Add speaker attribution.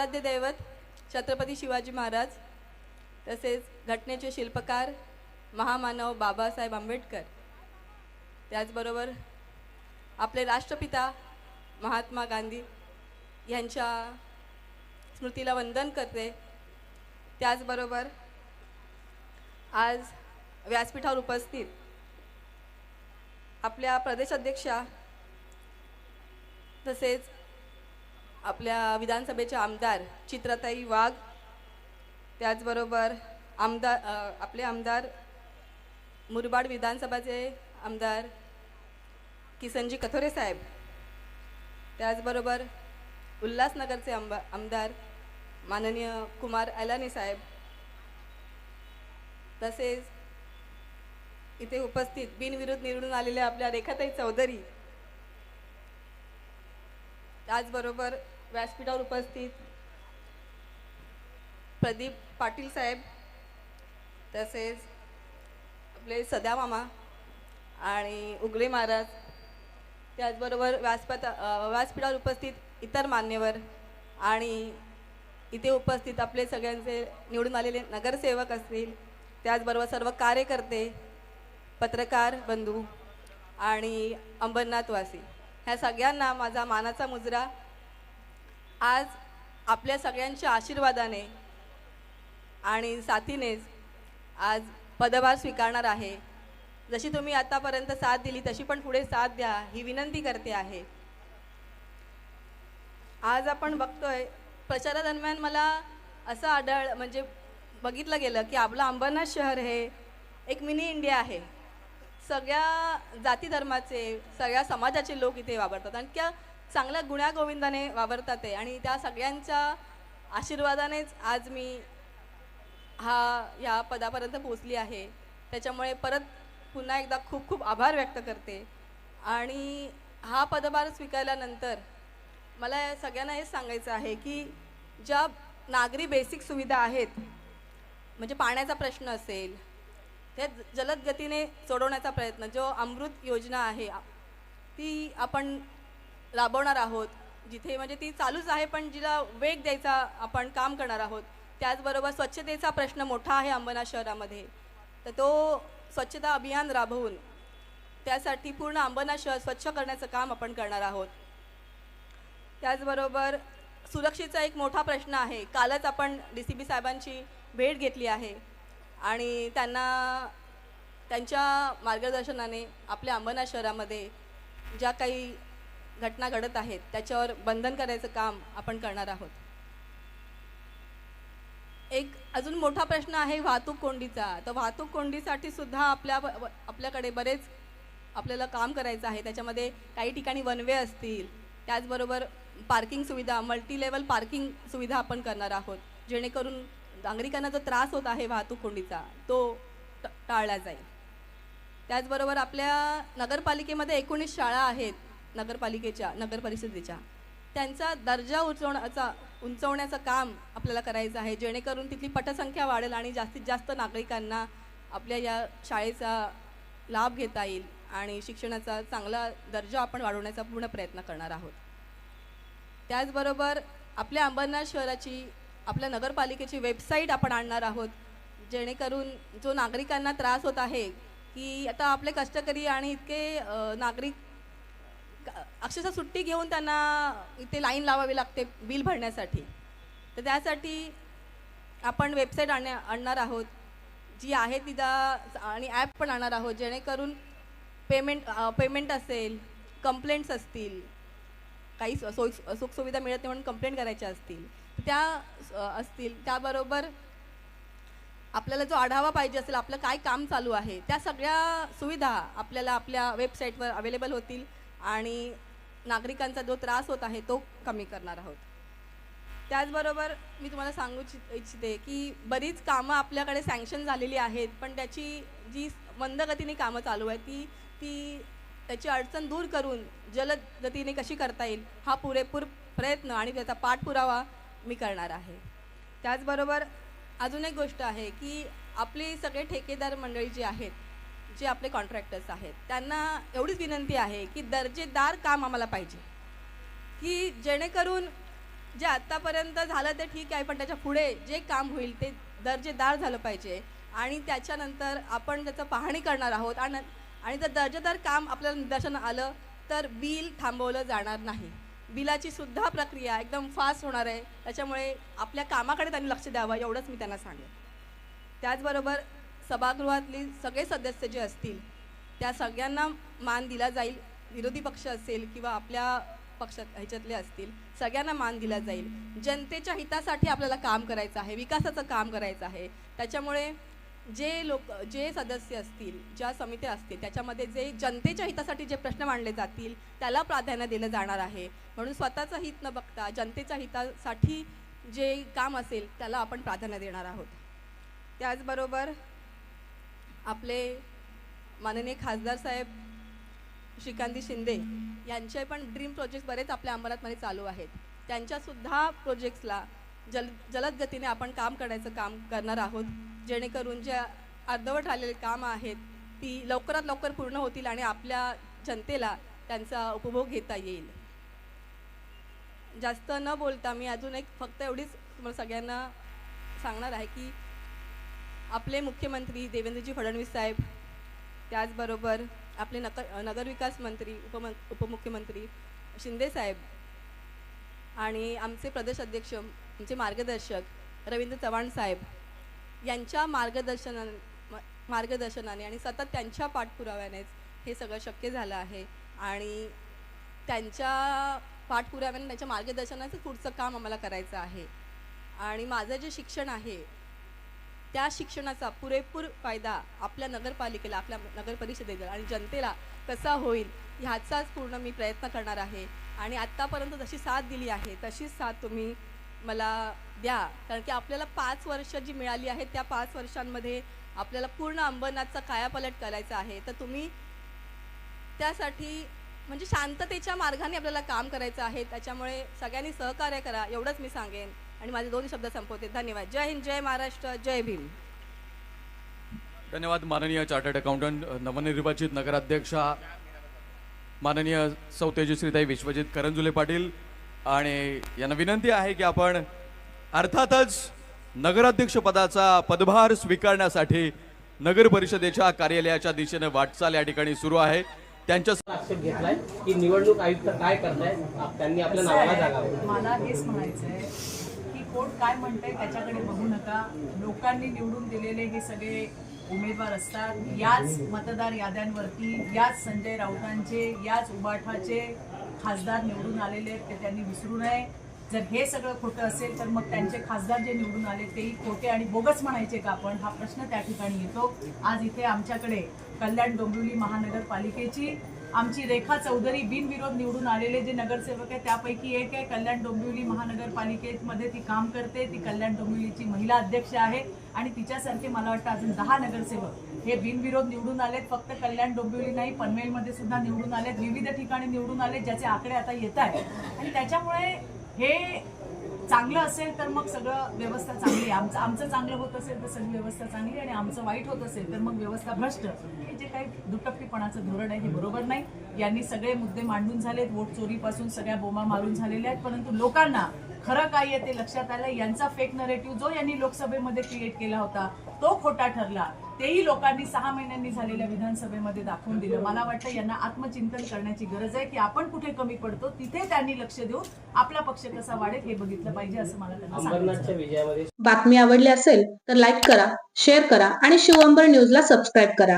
Speaker 1: आराध्य दैवत छत्रपती शिवाजी महाराज, तसेच घटनेचे शिल्पकार महामानव बाबासाहेब आंबेडकर, त्याचबरोबर आपले राष्ट्रपिता महात्मा गांधी यांच्या स्मृतीला वंदन करते। त्याचबरोबर आज व्यासपीठावर उपस्थित आपल्या प्रदेशाध्यक्षा तसेच आपल्या विधानसभेचे आमदार चित्रताई वाघ, त्याचबरोबर आपले आमदार मुरबाड विधानसभाचे आमदार किसनजी कथोरे साहेब, त्याचबरोबर उल्हासनगरचे आमदार माननीय कुमार अलानी साहेब, तसेच इथे उपस्थित बिनविरोध निवडून आलेल्या आपल्या रेखाताई चौधरी, त्याचबरोबर व्यासपीठावर उपस्थित प्रदीप पाटील साहेब, तसेच आपले सदा मामा आणि उगले महाराज, त्याचबरोबर व्यासपीठावर उपस्थित इतर मान्यवर आणि इथे उपस्थित आपले सगळ्यांचे निवडून आलेले नगरसेवक असतील, त्याचबरोबर सर्व कार्यकर्ते, पत्रकार बंधू आणि अंबरनाथवासी, ह्या सगळ्यांना माझा मानाचा मुजरा। आज आपल्या सगळ्यांच्या आशीर्वादाने आणि साथीनेच आज पदभार स्वीकारणार आहे। जशी तुम्ही आतापर्यंत साथ दिली तशी पण पुढे साथ द्या ही विनंती करते आहे। आज आपण बघतोय प्रचारादरम्यान मला असं म्हणजे बघितलं गेलं की आपलं अंबरनाथ शहर हे एक मिनी इंडिया आहे। सगळ्या जाती धर्माचे, सगळ्या समाजाचे लोक इथे वावरतात आणि त्या चांगल्या गुण्यागोविंदाने वावरतात ते, आणि त्या सगळ्यांच्या आशीर्वादानेच आज मी या पदापर्यंत पोहोचली आहे। त्याच्यामुळे परत पुन्हा एकदा खूप खूप आभार व्यक्त करते। आणि हा पदभार स्वीकारल्यानंतर मला सगळ्यांना हेच सांगायचं आहे की ज्या नागरी बेसिक सुविधा आहेत, म्हणजे पाण्याचा प्रश्न असेल ते जलद गतीने सोडवण्याचा प्रयत्न, जो अमृत योजना आहे ती आपण राबवणार आहोत, जिथे म्हणजे ती चालूच आहे पण जिला वेग द्यायचा आपण काम करणार आहोत। त्याचबरोबर स्वच्छतेचा प्रश्न मोठा आहे अंबरनाथ शहरामध्ये, तर तो स्वच्छता अभियान राबवून त्यासाठी पूर्ण अंबरनाथ शहर स्वच्छ करण्याचं काम आपण करणार आहोत। त्याचबरोबर सुरक्षेचा एक मोठा प्रश्न आहे। कालच आपण DCP साहेबांची भेट घेतली आहे आणि त्यांच्या मार्गदर्शनाने आपल्या अंबरनाथ शहरामध्ये ज्या काही घटना घडत आहेत त्याच्यावर बंधन करायचं काम आपण करणार आहोत। एक अजून मोठा प्रश्न आहे वाहतूक कोंडीचा, तर वाहतूक कोंडीसाठी सुद्धा आपल्याकडे बरेच आपल्याला काम करायचं आहे। त्याच्यामध्ये काही ठिकाणी वन वे असतील, त्याचबरोबर पार्किंग सुविधा, मल्टी लेवल पार्किंग सुविधा आपण करणार आहोत, जेणेकरून नागरिकांना जो त्रास होत आहे वाहतूक कोंडीचा तो टाळला जाईल। त्याचबरोबर आपल्या नगरपालिकेमध्ये 19 शाळा आहेत नगर परिषदेच्या, त्यांचा दर्जा उंचवण्याचं काम आपल्याला करायचं आहे, जेणेकरून तिथली पटसंख्या वाढेल आणि जास्तीत जास्त नागरिकांना आपल्या या शाळेचा लाभ घेता येईल आणि शिक्षणाचा चांगला दर्जा आपण वाढवण्याचा पूर्ण प्रयत्न करणार आहोत। त्याचबरोबर आपल्या अंबरनाथ शहराची, आपल्या नगरपालिकेची वेबसाईट आपण आणणार आहोत, जेणेकरून जो नागरिकांना त्रास होत आहे की आता आपले कष्टकरी आणि इतके नागरिक अक्षरशः सुट्टी घेऊन त्यांना इथे लाईन लावावी लागते बिल भरण्यासाठी, तर त्यासाठी आपण वेबसाईट आणणार आहोत जी आहे तिथं, आणि ॲप पण आणणार आहोत, जेणेकरून पेमेंट असेल, कंप्लेंट्स असतील, काही सुखसुविधा मिळत नाही म्हणून कंप्लेंट करायच्या असतील त्याबरोबर आपल्याला जो आढावा पाहिजे असेल आपलं काय काम चालू आहे त्या सगळ्या सुविधा आपल्याला आपल्या वेबसाईटवर अवेलेबल होतील आणि नागरिकांचा जो त्रास होत आहे तो कमी करणार आहोत। त्याचबरोबर मी तुम्हाला सांगू इच्छिते की बरीच कामं आपल्याकडे सँक्शन झालेली आहेत, पण त्याची जी मंदगतीने कामं चालू आहे त्याची अडचण दूर करून जलद गतीने कशी करता येईल हा पुरेपूर प्रयत्न आणि त्याचा पाठपुरावा मी करणार आहे। त्याचबरोबर अजून एक गोष्ट आहे की आपले सगळे ठेकेदार मंडळी जी आहेत, जे आपले कॉन्ट्रॅक्टर्स आहेत, त्यांना एवढीच विनंती आहे की दर्जेदार काम आम्हाला पाहिजे, की जेणेकरून जे आत्तापर्यंत झालं ते ठीक आहे, पण त्याच्या पुढे जे काम होईल ते दर्जेदार झालं पाहिजे आणि त्याच्यानंतर आपण त्याचं पाहणी करणार आहोत आणि जर दर्जेदार काम आपल्याला निदर्शन आलं तर बिल थांबवलं जाणार नाही. बिलाची सुद्धा प्रक्रिया एकदम फास्ट होणार आहे, त्याच्यामुळे आपल्या कामाकडे त्यांनी लक्ष द्यावं एवढंच मी त्यांना सांगेन. त्याचबरोबर सभागृहातली सगळे सदस्य जे असतील त्या सगळ्यांना मान दिला जाईल. विरोधी पक्ष असेल किंवा आपल्या पक्षात ह्याच्यातले असतील सगळ्यांना मान दिला जाईल. जनतेच्या हितासाठी आपल्याला काम करायचं आहे, विकासाचं काम करायचं आहे. त्याच्यामुळे जे सदस्य असतील, ज्या समित्या असतील त्याच्यामध्ये जे जनतेच्या हितासाठी जे प्रश्न मांडले जातील त्याला प्राधान्य दिलं जाणार आहे. म्हणून स्वतःचं हित न बघता जनतेच्या हितासाठी जे काम असेल त्याला आपण प्राधान्य देणार आहोत. त्याचबरोबर आपले माननीय खासदार साहेब श्रीकांत शिंदे यांचे पण ड्रीम प्रोजेक्ट्स बरेच आपल्या अंमलातमध्ये चालू आहेत. त्यांच्यासुद्धा प्रोजेक्ट्सला जलद गतीने आपण काम करणार आहोत, जेणेकरून जे अर्धवट राहिलेले कामं आहेत ती लवकरात लवकर पूर्ण होतील आणि आपल्या जनतेला त्यांचा उपभोग घेता येईल. जास्त न बोलता मी अजून एक फक्त एवढीच तुम्हाला सगळ्यांना सांगणार आहे की आपले मुख्यमंत्री देवेंद्रजी फडणवीस साहेब, त्याचबरोबर आपले नगरविकास मंत्री उपमुख्यमंत्री शिंदे साहेब आणि आमचे प्रदेश अध्यक्ष आमचे मार्गदर्शक रवींद्र चव्हाण साहेब यांच्या मार्गदर्शनाने आणि सतत त्यांच्या पाठपुराव्यानेच हे सगळं शक्य झालं आहे आणि त्यांच्या पाठपुराव्याने त्यांच्या मार्गदर्शनाचं पुढचं काम आम्हाला करायचं आहे. आणि माझं जे शिक्षण आहे त्या शिक्षणाचा पुरेपूर फायदा आपल्या नगरपालिकेला, आपल्या नगरपरिषदेला आणि जनतेला कसा होईल ह्याचाच पूर्ण मी प्रयत्न करणार आहे. आणि आत्तापर्यंत जशी साथ दिली आहे तशीच साथ तुम्ही मला द्या, कारण की आपल्याला 5 वर्ष जी मिळाली आहेत त्या 5 वर्षांमध्ये आपल्याला पूर्ण अंबरनाथचा कायापालट करायचा आहे. तर तुम्ही त्यासाठी म्हणजे शांततेच्या मार्गाने आपल्याला काम करायचं आहे. त्याच्यामुळे सगळ्यांनी सहकार्य करा एवढंच मी सांगेन आणि माझे 2 शब्द संपवते. धन्यवाद. जय हिंद, जय महाराष्ट्र, जय भीम.
Speaker 2: धन्यवाद माननीय चार्टर्ड अकाउंटंट नवनिर्वाचित नगराध्यक्षा माननीय सौ तेजश्रीताई विश्वजित करंजुले पाटील. आणि यांना विनंती आहे की आपण अर्थातच नगराध्यक्ष पदाचा पदभार स्वीकारण्यासाठी नगर परिषदेच्या कार्यालयाच्या दिशेने वाटचाल या ठिकाणी सुरू आहे. त्यांच्या
Speaker 3: आक्षेप घेतलाय की निवडणूक आयुक्त काय करताय, त्यांनी आपल्या नावाला जागा.
Speaker 4: मला हेच म्हणायचं आहे की कोर्ट काय म्हणतंय त्याच्याकडे बघू नका. लोकांनी निवडून दिलेले हे सगळे उमेदवार असतात, याच मतदार याद्यांवरती याच संजय राऊतांचे याच उबाठाचे खासदार निवडून आलेले आहेत, ते त्यांनी विसरू नये. जर हे सगळं खोटं असेल तर मग त्यांचे खासदार जे निवडून आले तेही खोटे आणि बोगस म्हणायचे का आपण, हा प्रश्न त्या ठिकाणी येतो. आज इथे आमच्याकडे कल्याण डोंबिवली महानगरपालिकेची आमची रेखा चौधरी बिनविरोध निवडून आलेले जे नगरसेवक आहे त्यापैकी एक आहे. कल्याण डोंबिवली महानगरपालिकेमध्ये ती काम करते, ती कल्याण डोंबिवलीची महिला अध्यक्ष आहे आणि तिच्यासारखे मला वाटतं अजून 10 नगरसेवक हे बिनविरोध निवडून आलेत. फक्त कल्याण डोंबिवली नाही, पनवेलमध्ये सुद्धा निवडून आलेत, विविध ठिकाणी निवडून आलेत, ज्याचे आकडे आता येत आहेत. आणि त्याच्यामुळे हे चांगलं असेल तर मग सगळं व्यवस्था चांगली आहे. आमचं चांगलं होत असेल तर सगळी व्यवस्था चांगली आणि आमचं वाईट होत असेल तर मग व्यवस्था भ्रष्ट. हे जे काही दुटप्पीपणाचं धोरण आहे हे बरोबर नाही. यांनी सगळे मुद्दे मांडून झालेत, वोट चोरीपासून सगळ्या बोमा मारून झालेल्या आहेत, परंतु लोकांना खरं काय आहे ते लक्षात आलं. यांचा फेक नरेटिव्ह जो यांनी लोकसभेमध्ये क्रिएट केला होता तो खोटा ठरला. तेही लोकांनी 6 महिन्यांनी झालेल्या विधानसभेमध्ये दाखवून दिलं. मला वाटतं यांना आत्मचिंतन करण्याची गरज आहे की आपण कुठे कमी पडतो, तिथे त्यांनी लक्ष देऊन आपला पक्ष कसा वाढेल हे बघितलं पाहिजे असं मला त्यांना
Speaker 3: अंबरनाथच्या विजयामध्ये
Speaker 5: बातमी आवडली असेल तर लाईक करा, शेअर करा आणि शिवअंबर न्यूजला सबस्क्राईब करा.